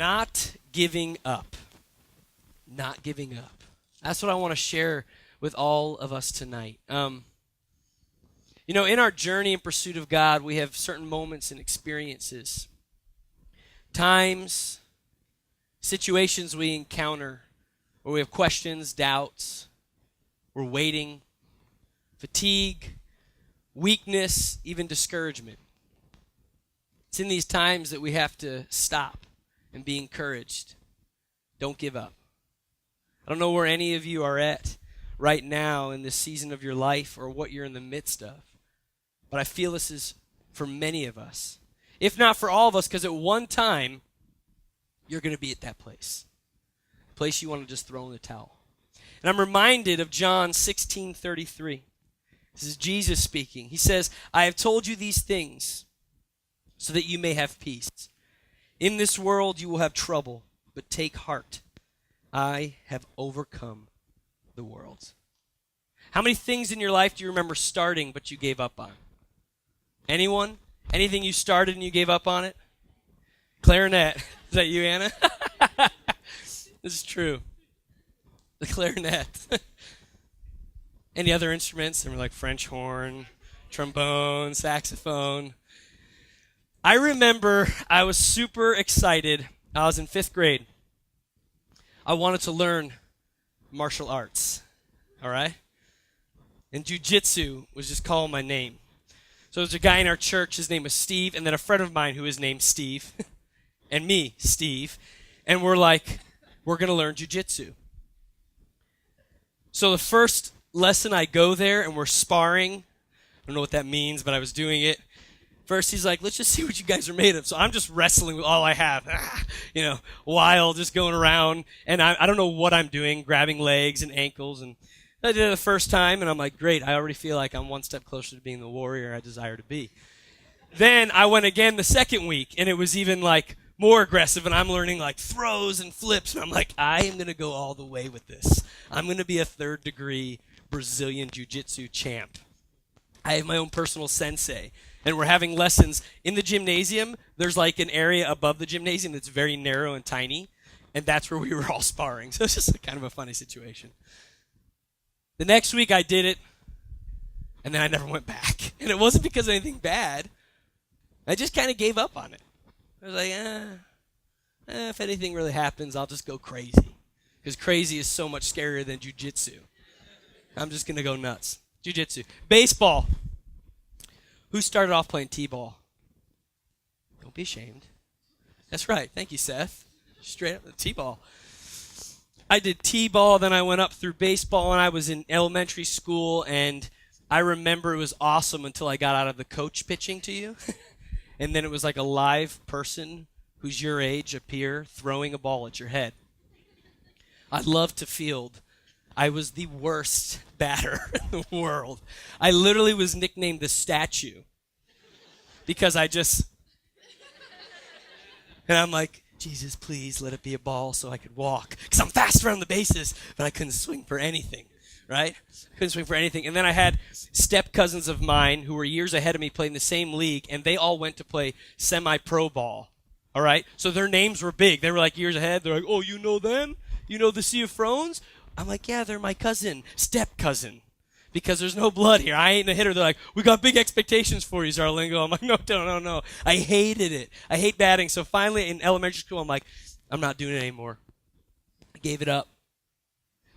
Not giving up. Not giving up. That's what I want to share with all of us tonight. In our journey in pursuit of God, we have certain moments and experiences, times, situations we encounter where we have questions, doubts, we're waiting, fatigue, weakness, even discouragement. It's in these times that we have to stop and be encouraged. Don't give up. I don't know where any of you are at right now in this season of your life or what you're in the midst of, but I feel this is for many of us. If not for all of us, because at one time, you're going to be at that place. A place you want to just throw in the towel. And I'm reminded of John 16:33. This is Jesus speaking. He says, I have told you these things so that you may have peace. In this world you will have trouble, but take heart. I have overcome the world. How many things in your life do you remember starting but you gave up on? Anyone? Anything you started and you gave up on it? Clarinet. Is that you, Anna? This is true. The clarinet. Any other instruments? They were like French horn, trombone, saxophone. I remember I was super excited. I was in 5th grade. I wanted to learn martial arts. All right? And jiu-jitsu was just calling my name. So there's a guy in our church, his name was Steve, and then a friend of mine who is named Steve, and me, Steve, and we're like, we're going to learn jiu-jitsu. So the first lesson I go there, and we're sparring. I don't know what that means, but I was doing it. First, he's like, let's just see what you guys are made of. So I'm just wrestling with all I have, wild, just going around, and I don't know what I'm doing, grabbing legs and ankles, and I did it the first time, and I'm like, great, I already feel like I'm one step closer to being the warrior I desire to be. Then I went again the second week, and it was even like more aggressive, and I'm learning like throws and flips, and I'm like, I am going to go all the way with this. I'm going to be a 3rd degree Brazilian jiu-jitsu champ. I have my own personal sensei, and we're having lessons in the gymnasium. There's like an area above the gymnasium that's very narrow and tiny, and that's where we were all sparring. So it's just kind of a funny situation. The next week I did it, and then I never went back. And it wasn't because of anything bad. I just kind of gave up on it. I was like, if anything really happens, I'll just go crazy. Because crazy is so much scarier than jiu-jitsu. I'm just going to go nuts. Jiu-jitsu. Baseball. Who started off playing t-ball? Don't be ashamed. That's right. Thank you, Seth. Straight up the t-ball. I did t-ball, then I went up through baseball, and I was in elementary school, and I remember it was awesome until I got out of the coach pitching to you. And then it was like a live person who's your age, a peer, throwing a ball at your head. I loved to field. I was the worst batter in the world. I literally was nicknamed the statue because and I'm like, Jesus, please let it be a ball so I could walk. Because I'm fast around the bases, but I couldn't swing for anything, right? Couldn't swing for anything. And then I had step cousins of mine who were years ahead of me playing the same league, and they all went to play semi-pro ball, all right? So their names were big. They were like years ahead. They're like, oh, you know them? You know the Sea of Thrones? I'm like, yeah, they're my cousin, step cousin. Because there's no blood here. I ain't a hitter. They're like, we got big expectations for you, Zarlingo. I'm like, no. I hated it. I hate batting. So finally in elementary school, I'm like, I'm not doing it anymore. I gave it up.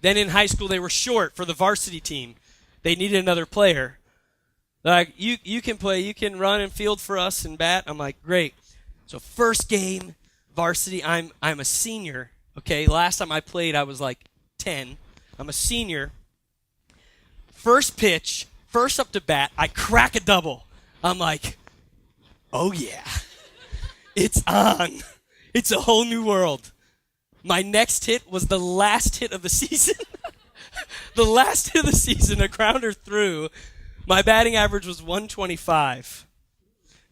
Then in high school, they were short for the varsity team. They needed another player. They're like, you can play. You can run and field for us and bat. I'm like, great. So first game, varsity, I'm a senior. Okay, last time I played, I was like 10. I'm a senior. First pitch, first up to bat, I crack a double. I'm like, oh yeah, it's on. It's a whole new world. My next hit was the last hit of the season. The last hit of the season, a grounder through. My batting average was 125.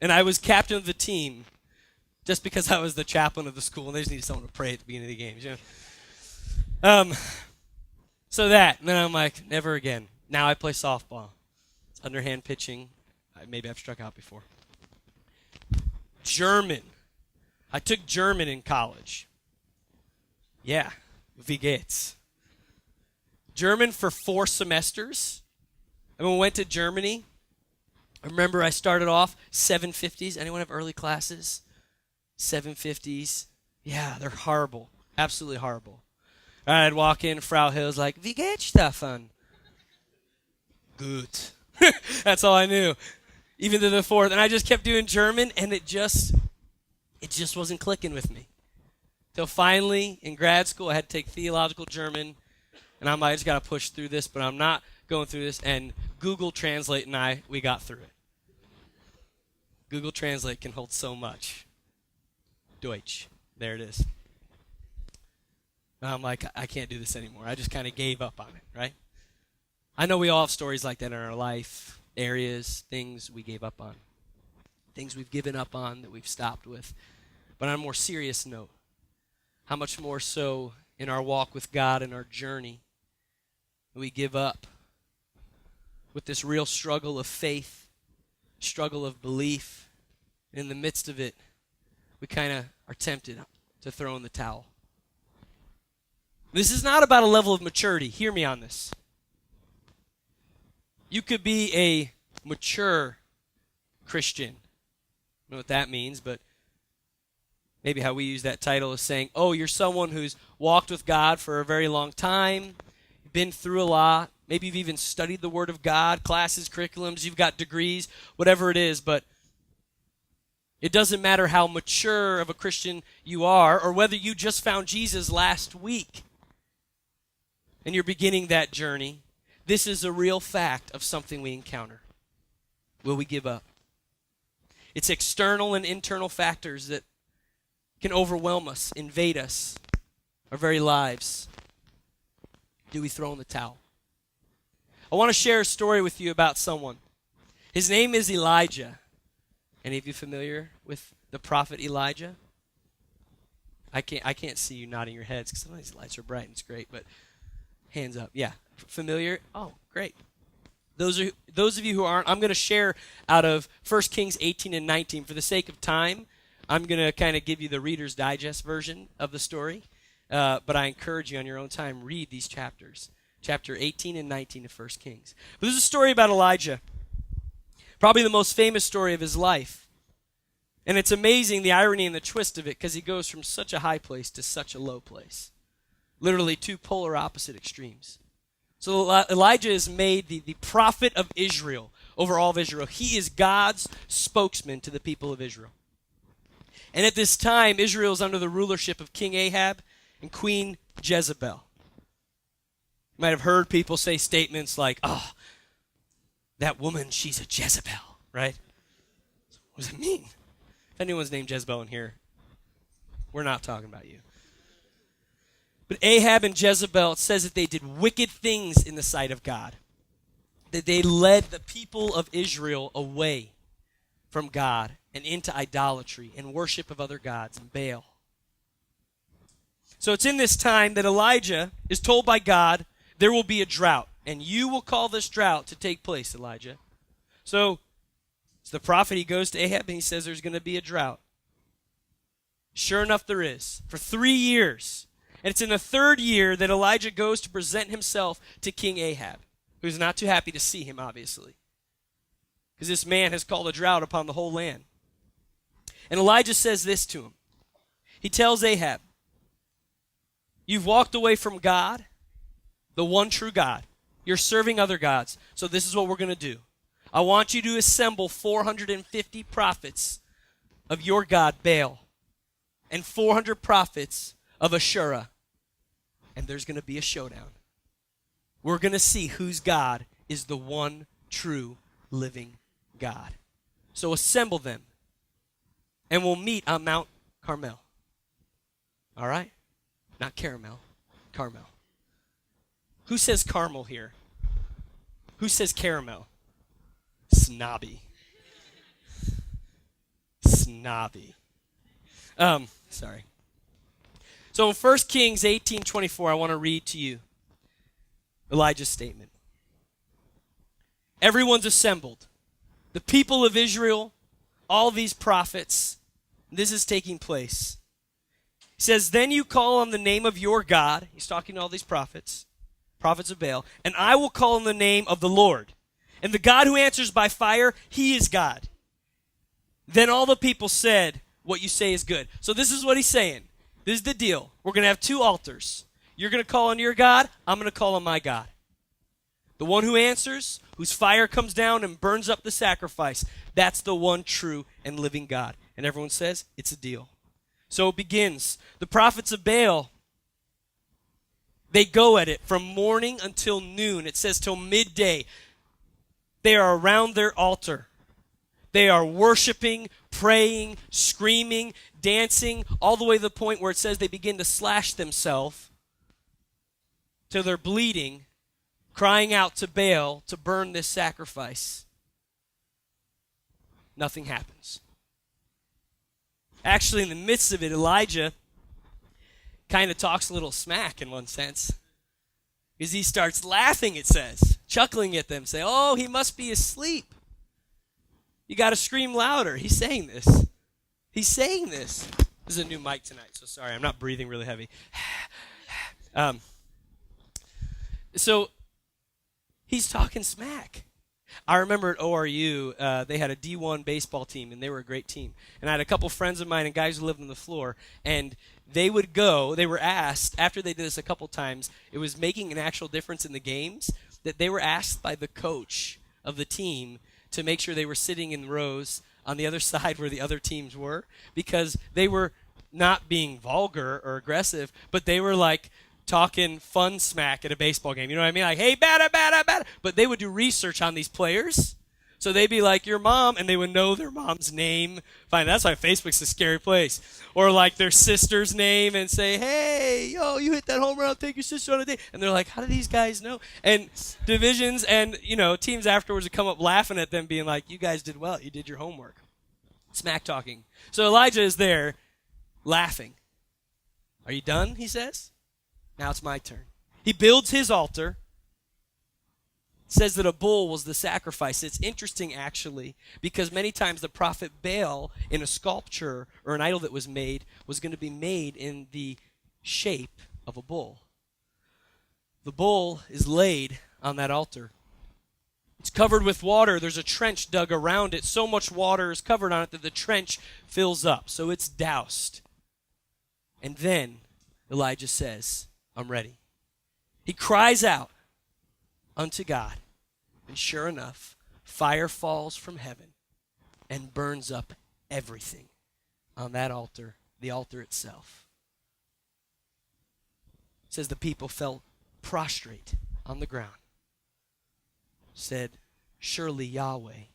And I was captain of the team just because I was the chaplain of the school, and they just needed someone to pray at the beginning of the games. You know? And then I'm like, never again. Now I play softball. It's underhand pitching. Maybe I've struck out before. German. I took German in college. Yeah, wie geht's? German for 4 semesters. And when we went to Germany, I remember I started off 750s. Anyone have early classes? 750s. Yeah, they're horrible. Absolutely horrible. I'd walk in, Frau Hill's like, wie geht's, Stefan? Gut. That's all I knew. Even to the 4th. And I just kept doing German, and it just wasn't clicking with me. Till finally, in grad school, I had to take theological German. And I'm like, I just got to push through this, but I'm not going through this. And Google Translate and we got through it. Google Translate can hold so much. Deutsch. There it is. And I'm like, I can't do this anymore. I just kind of gave up on it, right? I know we all have stories like that in our life, areas, things we gave up on, things we've given up on that we've stopped with. But on a more serious note, how much more so in our walk with God and our journey we give up with this real struggle of faith, struggle of belief. In the midst of it, we kind of are tempted to throw in the towel. This is not about a level of maturity. Hear me on this. You could be a mature Christian. I don't know what that means, but maybe how we use that title is saying, oh, you're someone who's walked with God for a very long time, been through a lot, maybe you've even studied the Word of God, classes, curriculums, you've got degrees, whatever it is, but it doesn't matter how mature of a Christian you are or whether you just found Jesus last week and you're beginning that journey. This is a real fact of something we encounter. Will we give up? It's external and internal factors that can overwhelm us, invade us, our very lives. Do we throw in the towel? I want to share a story with you about someone. His name is Elijah. Any of you familiar with the prophet Elijah? I can't see you nodding your heads because some of these lights are bright and it's great, but hands up. Yeah. Familiar? Oh, great. Those of you who aren't, I'm going to share out of 1 Kings 18 and 19. For the sake of time, I'm going to kind of give you the Reader's Digest version of the story, but I encourage you on your own time, read these chapters, chapter 18 and 19 of 1 Kings. But this is a story about Elijah, probably the most famous story of his life. And it's amazing the irony and the twist of it because he goes from such a high place to such a low place. Literally 2 polar opposite extremes. So Elijah is made the prophet of Israel over all of Israel. He is God's spokesman to the people of Israel. And at this time, Israel is under the rulership of King Ahab and Queen Jezebel. You might have heard people say statements like, oh, that woman, she's a Jezebel, right? What does it mean? If anyone's named Jezebel in here, we're not talking about you. But Ahab and Jezebel, it says that they did wicked things in the sight of God. That they led the people of Israel away from God and into idolatry and worship of other gods and Baal. So it's in this time that Elijah is told by God, there will be a drought, and you will call this drought to take place, Elijah. So the prophet, he goes to Ahab and he says there's going to be a drought. Sure enough, there is. For 3 years. And it's in the 3rd year that Elijah goes to present himself to King Ahab, who's not too happy to see him, obviously, because this man has called a drought upon the whole land. And Elijah says this to him. He tells Ahab, you've walked away from God, the one true God. You're serving other gods. So this is what we're going to do. I want you to assemble 450 prophets of your God, Baal, and 400 prophets of Asherah. And there's going to be a showdown. We're going to see whose God is the one true living God. So assemble them, and we'll meet on Mount Carmel. All right? Not caramel, Carmel. Who says caramel here? Who says caramel? Snobby. Snobby. Sorry. So in 1 Kings 18:24, I want to read to you Elijah's statement. Everyone's assembled. The people of Israel, all these prophets, This is taking place. He says, then you call on the name of your God. He's talking to all these prophets of Baal. And I will call on the name of the Lord. And the God who answers by fire, he is God. Then all the people said, what you say is good. So this is what he's saying. This is the deal. We're going to have two altars. You're going to call on your God. I'm going to call on my God. The one who answers, whose fire comes down and burns up the sacrifice, that's the one true and living God. And everyone says, it's a deal. So it begins. The prophets of Baal, they go at it from morning until noon. It says till midday. They are around their altar. They are worshiping, praying, screaming, dancing, all the way to the point where it says they begin to slash themselves till they're bleeding, crying out to Baal to burn this sacrifice. Nothing happens. Actually, in the midst of it, Elijah kind of talks a little smack in one sense. Because he starts laughing, it says, chuckling at them, say, oh, he must be asleep. You got to scream louder. He's saying this. He's saying this. This is a new mic tonight, so sorry, I'm not breathing really heavy. So he's talking smack. I remember at ORU, they had a D1 baseball team, and they were a great team. And I had a couple friends of mine and guys who lived on the floor, and they would go, they were asked, after they did this a couple times, it was making an actual difference in the games, that they were asked by the coach of the team to make sure they were sitting in rows on the other side where the other teams were, because they were not being vulgar or aggressive, but they were like talking fun smack at a baseball game. You know what I mean? Like, hey, bada, bada, bada. But they would do research on these players. So they'd be like, your mom, and they would know their mom's name. Fine, that's why Facebook's a scary place. Or like their sister's name and say, hey, yo, you hit that home run, I'll take your sister on a date. And they're like, how do these guys know? And divisions and, teams afterwards would come up laughing at them, being like, you guys did well, you did your homework. Smack talking. So Elijah is there laughing. Are you done, he says? Now it's my turn. He builds his altar. Says that a bull was the sacrifice. It's interesting, actually, because many times the prophet Baal, in a sculpture or an idol that was made, was going to be made in the shape of a bull. The bull is laid on that altar. It's covered with water. There's a trench dug around it. So much water is covered on it that the trench fills up. So it's doused. And then Elijah says, I'm ready. He cries out unto God. And sure enough, fire falls from heaven and burns up everything on that altar, the altar itself. It says the people fell prostrate on the ground. Said, surely Yahweh,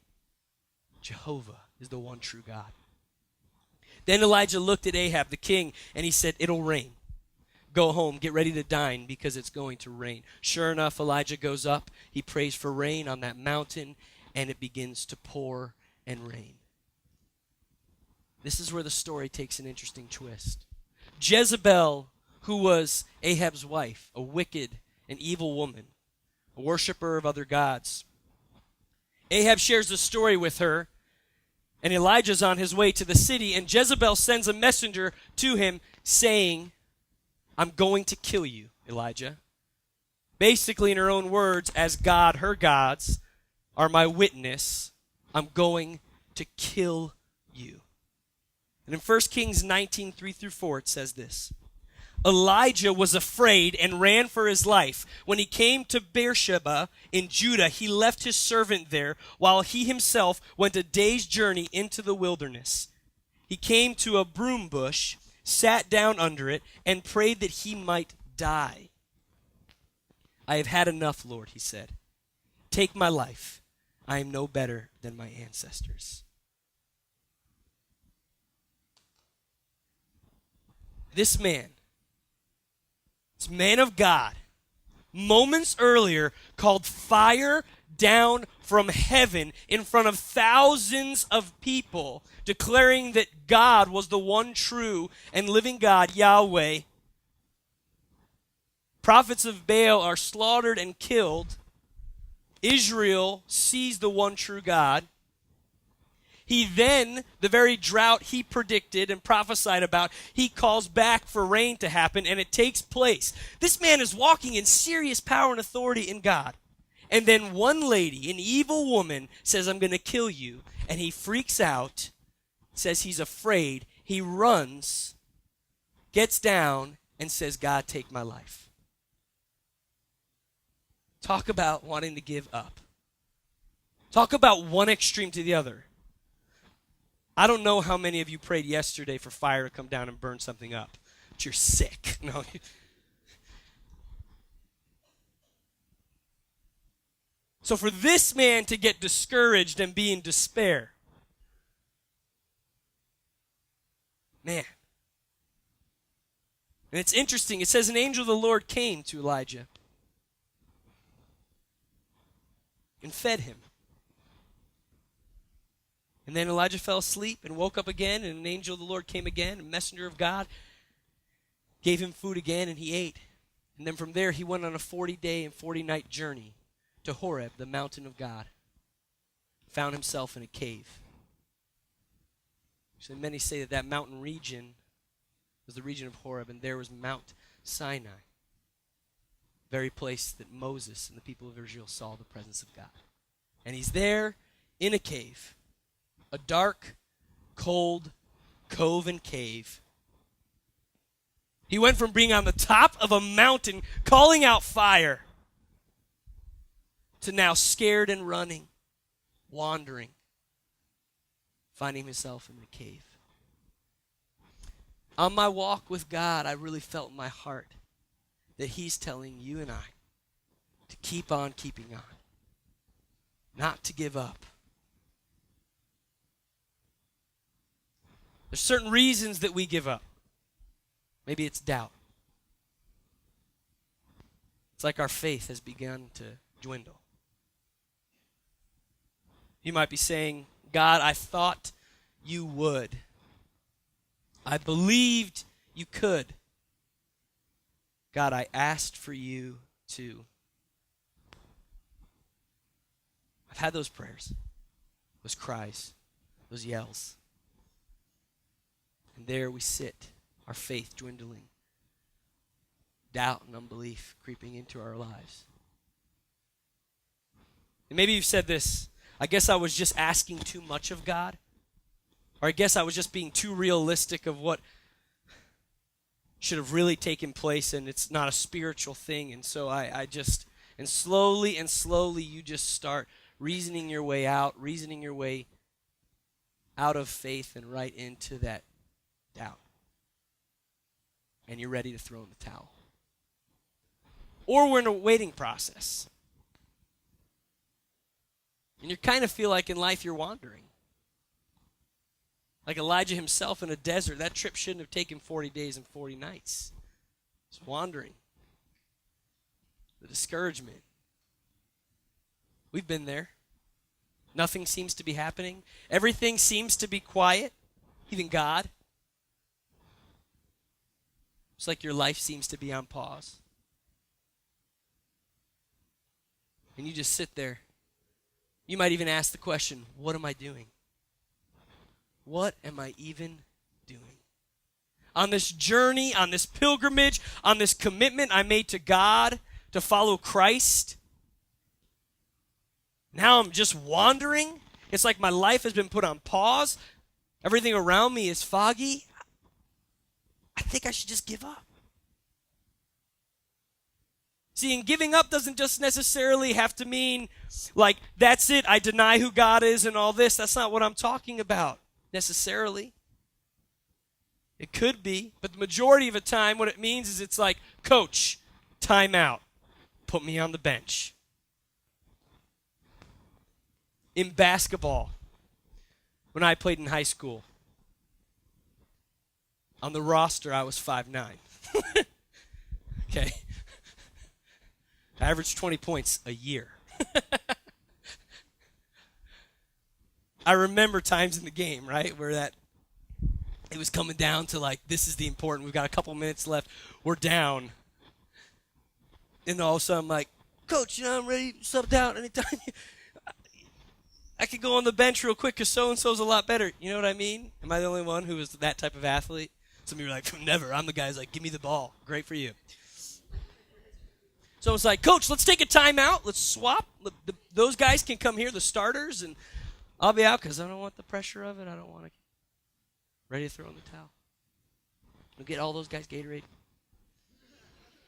Jehovah, is the one true God. Then Elijah looked at Ahab, the king, and he said, it'll rain. Go home, get ready to dine, because it's going to rain. Sure enough, Elijah goes up. He prays for rain on that mountain, and it begins to pour and rain. This is where the story takes an interesting twist. Jezebel, who was Ahab's wife, a wicked and evil woman, a worshiper of other gods. Ahab shares the story with her, and Elijah's on his way to the city, and Jezebel sends a messenger to him saying, I'm going to kill you, Elijah. Basically, in her own words, as God, her gods, are my witness, I'm going to kill you. And in 1 Kings 19, 3-4, it says this. Elijah was afraid and ran for his life. When he came to Beersheba in Judah, he left his servant there, while he himself went a day's journey into the wilderness. He came to a broom bush, sat down under it, and prayed that he might die. I have had enough, Lord, he said. Take my life. I am no better than my ancestors. This man, this man of God, moments earlier called fire down from heaven in front of thousands of people, declaring that God was the one true and living God, Yahweh. Prophets of Baal are slaughtered and killed. Israel sees the one true God. He then, the very drought he predicted and prophesied about, he calls back for rain to happen, and it takes place. This man is walking in serious power and authority in God. And then one lady, an evil woman, says, I'm going to kill you. And he freaks out, says he's afraid. He runs, gets down, and says, God, take my life. Talk about wanting to give up. Talk about one extreme to the other. I don't know how many of you prayed yesterday for fire to come down and burn something up, but you're sick. No. So for this man to get discouraged and be in despair, man. And it's interesting. It says an angel of the Lord came to Elijah and fed him. And then Elijah fell asleep and woke up again, and an angel of the Lord came again, a messenger of God, gave him food again, and he ate. And then from there he went on a 40-day and 40-night journey to Horeb, the mountain of God. Found himself in a cave. So many say that mountain region was the region of Horeb, and there was Mount Sinai, very place that Moses and the people of Israel saw the presence of God. And he's there in a cave. A dark, cold cove and cave. He went from being on the top of a mountain, calling out fire, to now scared and running, wandering, finding himself in the cave. On my walk with God, I really felt in my heart that he's telling you and I to keep on keeping on, not to give up. There's certain reasons that we give up. Maybe it's doubt. It's like our faith has begun to dwindle. You might be saying, God, I thought you would. I believed you could. God, I asked for you to. I've had those prayers, those cries, those yells. And there we sit, our faith dwindling, doubt and unbelief creeping into our lives. And maybe you've said this, I guess I was just asking too much of God. Or I guess I was just being too realistic of what should have really taken place, and it's not a spiritual thing. And so I just, and slowly you just start reasoning your way out of faith and right into that doubt. And you're ready to throw in the towel. Or we're in a waiting process. And you kind of feel like in life you're wandering. Like Elijah himself in a desert, that trip shouldn't have taken 40 days and 40 nights. It's wandering. The discouragement. We've been there. Nothing seems to be happening. Everything seems to be quiet, even God. It's like your life seems to be on pause. And you just sit there. You might even ask the question, what am I doing? What am I even doing? On this journey, on this pilgrimage, on this commitment I made to God to follow Christ, now I'm just wandering. It's like my life has been put on pause. Everything around me is foggy. I think I should just give up. See, and giving up doesn't just necessarily have to mean, like, that's it, I deny who God is and all this. That's not what I'm talking about, necessarily. It could be, but the majority of the time, what it means is it's like, coach, time out, put me on the bench. In basketball, when I played in high school, on the roster, I was 5'9". Okay. I averaged 20 points a year. I remember times in the game, right, where that it was coming down to like, this is the important, we've got a couple minutes left, we're down. And all of a sudden I'm like, coach, I'm ready to sub down anytime. I could go on the bench real quick because so-and-so's a lot better. You know what I mean? Am I the only one who is that type of athlete? Some of you are like, never. I'm the guy who's like, give me the ball. Great for you. So it's like, Coach, let's take a timeout. Let's swap. Those guys can come here, the starters, and I'll be out because I don't want the pressure of it. I don't want to ready to throw in the towel. We'll get all those guys Gatorade.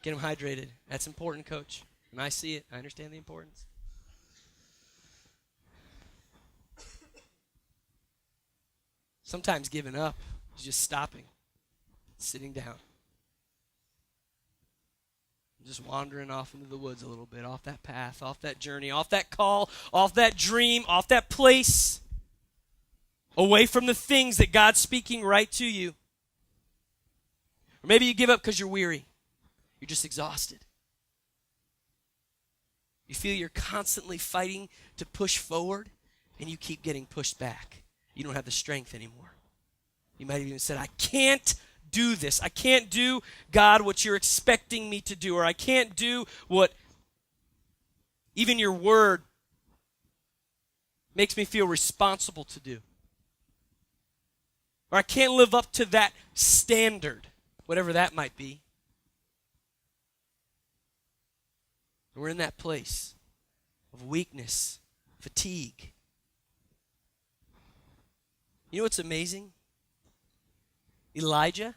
Get them hydrated. That's important, Coach. And I see it. I understand the importance. Sometimes giving up is just stopping, sitting down, just wandering off into the woods a little bit, off that path, off that journey, off that call, off that dream, off that place, away from the things that God's speaking right to you. Or maybe you give up because you're weary. You're just exhausted. You feel you're constantly fighting to push forward, and you keep getting pushed back. You don't have the strength anymore. You might have even said, I can't do this. I can't do, God, what you're expecting me to do, or I can't do what even your word makes me feel responsible to do. Or I can't live up to that standard, whatever that might be. We're in that place of weakness, fatigue. You know what's amazing? Elijah,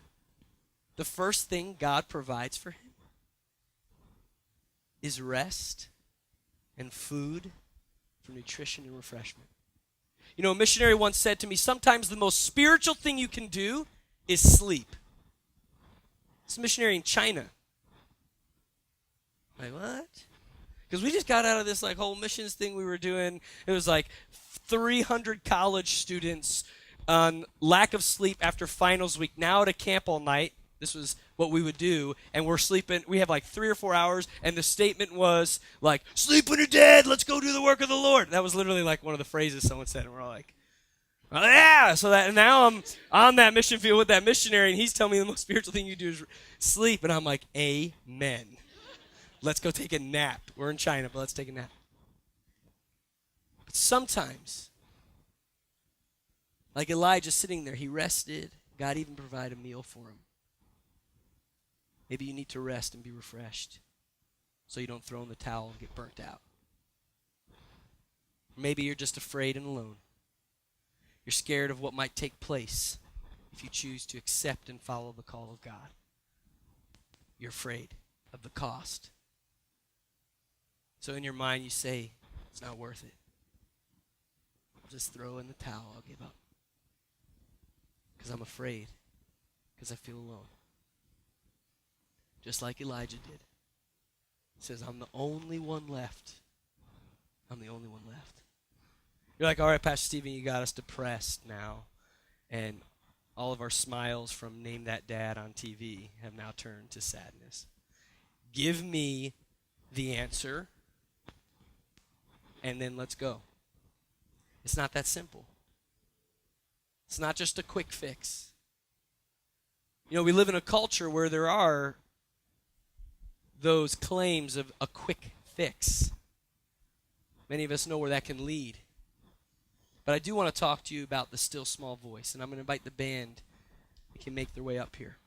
the first thing God provides for him is rest and food for nutrition and refreshment. You know, a missionary once said to me, sometimes the most spiritual thing you can do is sleep. It's a missionary in China. Like, what? Because we just got out of this like whole missions thing we were doing. It was like 300 college students on lack of sleep after finals week, now at a camp all night. This was what we would do, and we're sleeping. We have like 3 or 4 hours, and the statement was like, sleep when you're dead, let's go do the work of the Lord. That was literally like one of the phrases someone said, and we're all like, oh, yeah. So that, and now I'm on that mission field with that missionary, and he's telling me the most spiritual thing you do is sleep, and I'm like, amen. Let's go take a nap. We're in China, but let's take a nap. But sometimes, like Elijah sitting there, he rested. God even provided a meal for him. Maybe you need to rest and be refreshed so you don't throw in the towel and get burnt out. Maybe you're just afraid and alone. You're scared of what might take place if you choose to accept and follow the call of God. You're afraid of the cost. So in your mind you say, it's not worth it. I'll just throw in the towel. I'll give up. Because I'm afraid. Because I feel alone. Just like Elijah did. He says, I'm the only one left. I'm the only one left. You're like, all right, Pastor Stephen, you got us depressed now. And all of our smiles from Name That Dad on TV have now turned to sadness. Give me the answer, and then let's go. It's not that simple. It's not just a quick fix. You know, we live in a culture where there are those claims of a quick fix. Many of us know where that can lead. But I do want to talk to you about the still small voice, and I'm going to invite the band. They can make their way up here.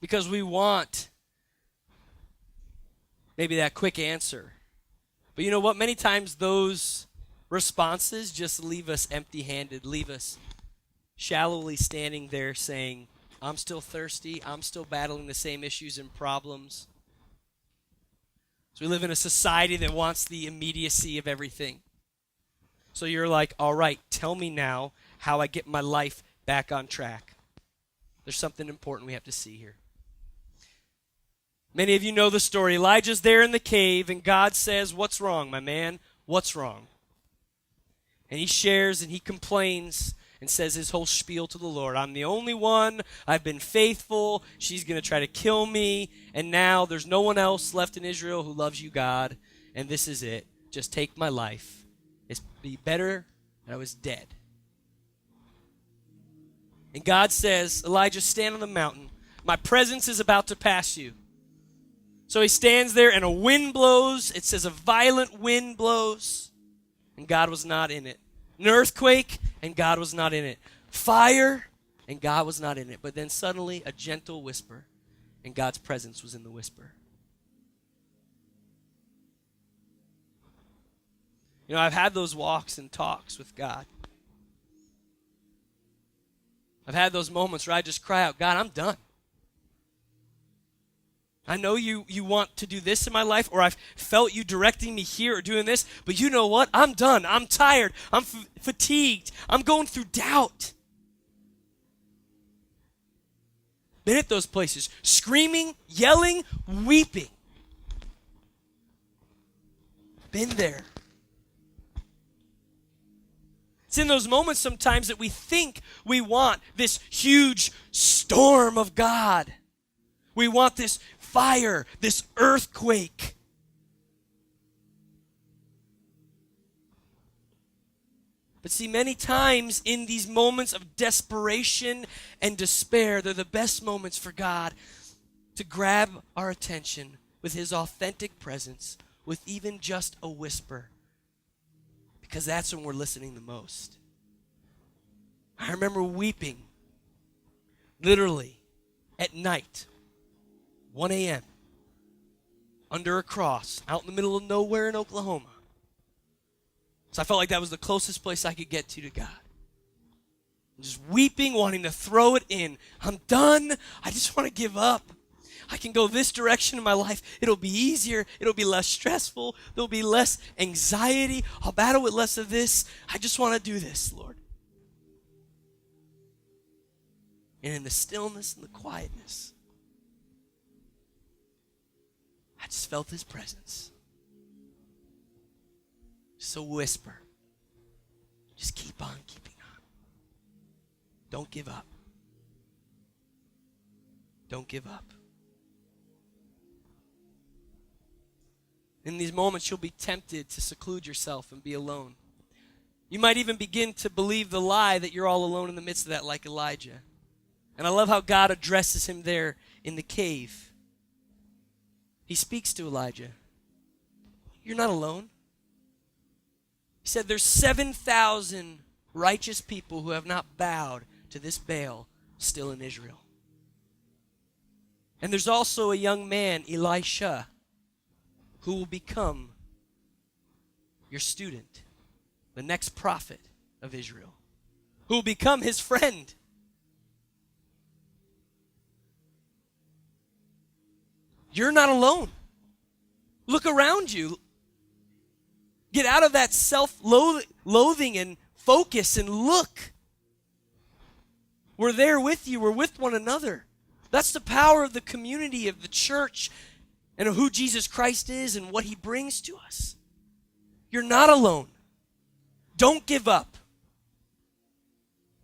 Because we want maybe that quick answer. But you know what? Many times those responses just leave us empty-handed, leave us shallowly standing there saying, I'm still thirsty, I'm still battling the same issues and problems. So we live in a society that wants the immediacy of everything. So you're like, all right, tell me now how I get my life back on track. There's something important we have to see here. Many of you know the story. Elijah's there in the cave, and God says, what's wrong, my man? What's wrong? And he shares and he complains and says his whole spiel to the Lord. I'm the only one. I've been faithful. She's going to try to kill me. And now there's no one else left in Israel who loves you, God. And this is it. Just take my life. It'd be better that I was dead. And God says, Elijah, stand on the mountain. My presence is about to pass you. So he stands there and a wind blows. It says a violent wind blows and God was not in it. An earthquake and God was not in it. Fire and God was not in it. But then suddenly a gentle whisper and God's presence was in the whisper. You know, I've had those walks and talks with God. I've had those moments where I just cry out, God, I'm done. I know you want to do this in my life, or I've felt you directing me here or doing this, but you know what? I'm done. I'm tired. I'm fatigued. I'm going through doubt. Been at those places, screaming, yelling, weeping. Been there. It's in those moments sometimes that we think we want this huge storm of God. We want this fire, this earthquake. But see, many times in these moments of desperation and despair, they're the best moments for God to grab our attention with his authentic presence, with even just a whisper. Because that's when we're listening the most. I remember weeping, literally, at night, 1 a.m., under a cross, out in the middle of nowhere in Oklahoma. So I felt like that was the closest place I could get to God. Just weeping, wanting to throw it in. I'm done. I just want to give up. I can go this direction in my life. It'll be easier. It'll be less stressful. There'll be less anxiety. I'll battle with less of this. I just want to do this, Lord. And in the stillness and the quietness, I just felt his presence. Just a whisper. Just keep on keeping on. Don't give up. Don't give up. In these moments, you'll be tempted to seclude yourself and be alone. You might even begin to believe the lie that you're all alone in the midst of that, like Elijah. And I love how God addresses him there in the cave. He speaks to Elijah. You're not alone. He said there's 7,000 righteous people who have not bowed to this Baal still in Israel. And there's also a young man, Elisha, who will become your student, the next prophet of Israel, who will become his friend. You're not alone. Look around you. Get out of that self-loathing and focus and look. We're there with you. We're with one another. That's the power of the community, of the church, and of who Jesus Christ is and what he brings to us. You're not alone. Don't give up.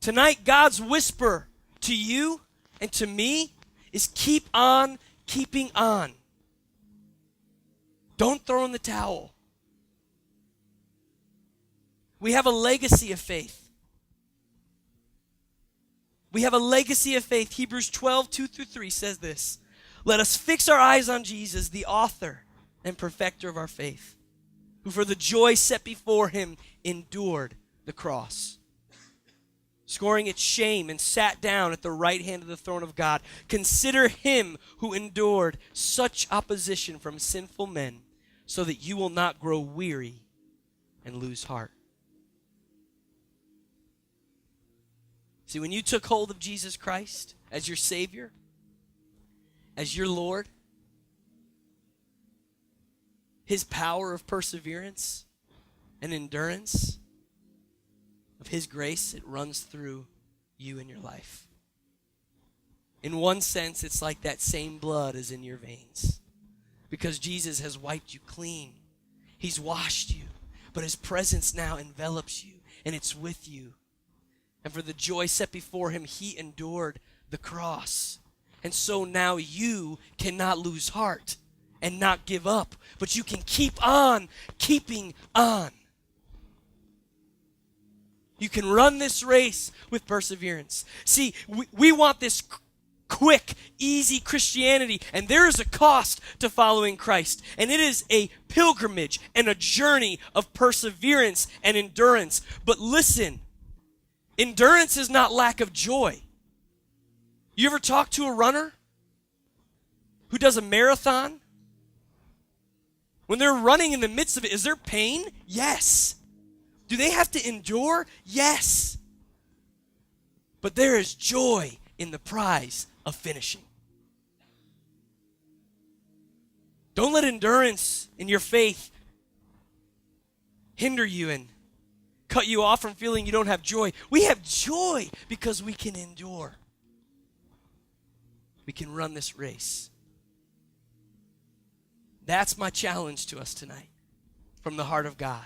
Tonight, God's whisper to you and to me is keep on keeping on. Don't throw in the towel. We have a legacy of faith. We have a legacy of faith. Hebrews 12, 2-3 says this. Let us fix our eyes on Jesus, the author and perfecter of our faith, who for the joy set before him endured the cross, scoring its shame, and sat down at the right hand of the throne of God. Consider him who endured such opposition from sinful men, so that you will not grow weary and lose heart. See, when you took hold of Jesus Christ as your Savior, as your Lord, his power of perseverance and endurance, of his grace, it runs through you and your life. In one sense, it's like that same blood is in your veins, because Jesus has wiped you clean. He's washed you, but his presence now envelops you, and it's with you. And for the joy set before him, he endured the cross. And so now you cannot lose heart and not give up, but you can keep on keeping on. You can run this race with perseverance. See, we want this quick, easy Christianity, and there is a cost to following Christ. And it is a pilgrimage and a journey of perseverance and endurance. But listen, endurance is not lack of joy. You ever talk to a runner who does a marathon? When they're running in the midst of it, is there pain? Yes. Do they have to endure? Yes. But there is joy in the prize of finishing. Don't let endurance in your faith hinder you and cut you off from feeling you don't have joy. We have joy because we can endure. We can run this race. That's my challenge to us tonight from the heart of God.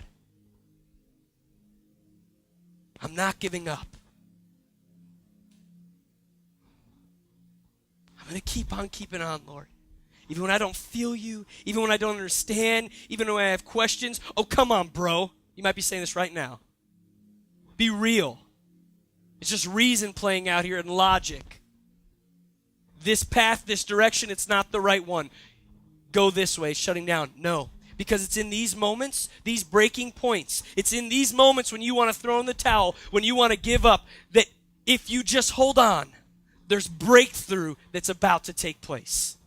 I'm not giving up. I'm going to keep on keeping on, Lord. Even when I don't feel you, even when I don't understand, even when I have questions. Oh, come on, bro. You might be saying this right now. Be real. It's just reason playing out here and logic. This path, this direction, it's not the right one. Go this way, shutting down. No, because it's in these moments, these breaking points, it's in these moments when you want to throw in the towel, when you want to give up, that if you just hold on, there's breakthrough that's about to take place.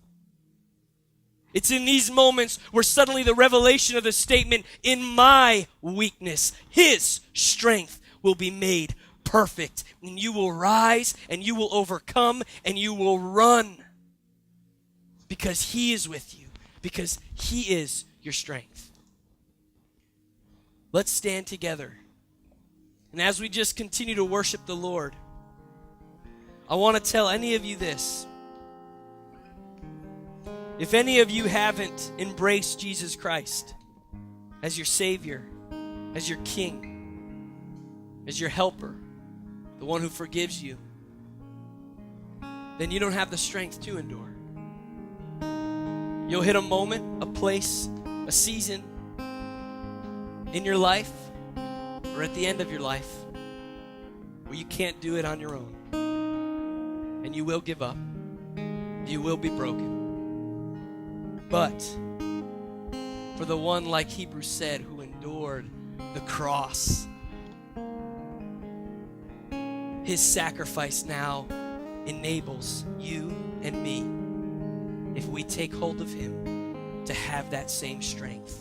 It's in these moments where suddenly the revelation of the statement, in my weakness, his strength will be made perfect. And you will rise and you will overcome and you will run because he is with you, because he is your strength. Let's stand together. And as we just continue to worship the Lord, I want to tell any of you this. If any of you haven't embraced Jesus Christ as your Savior, as your King, as your helper, the one who forgives you, then you don't have the strength to endure. You'll hit a moment, a place, a season in your life or at the end of your life where you can't do it on your own. And you will give up. You will be broken. But for the one, like Hebrews said, who endured the cross, his sacrifice now enables you and me, if we take hold of him, to have that same strength.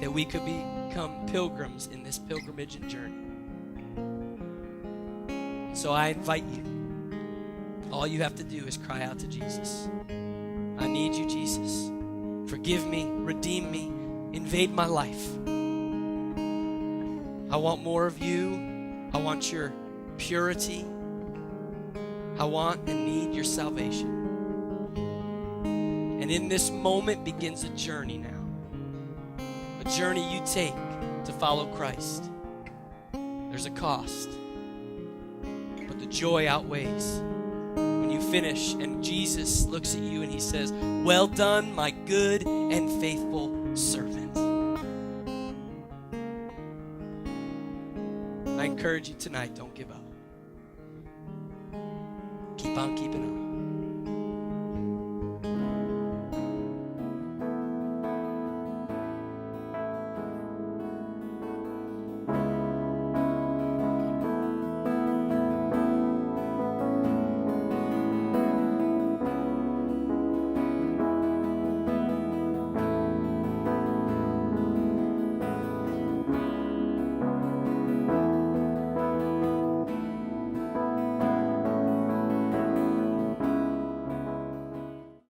That we could become pilgrims in this pilgrimage and journey. So I invite you. All you have to do is cry out to Jesus. I need you, Jesus. Forgive me, redeem me, invade my life. I want more of you. I want your purity. I want and need your salvation. And in this moment begins a journey now. A journey you take to follow Christ. There's a cost. But the joy outweighs. When you finish and Jesus looks at you and he says, well done, my good and faithful servant. I encourage you tonight, don't give up. Keep on keeping on.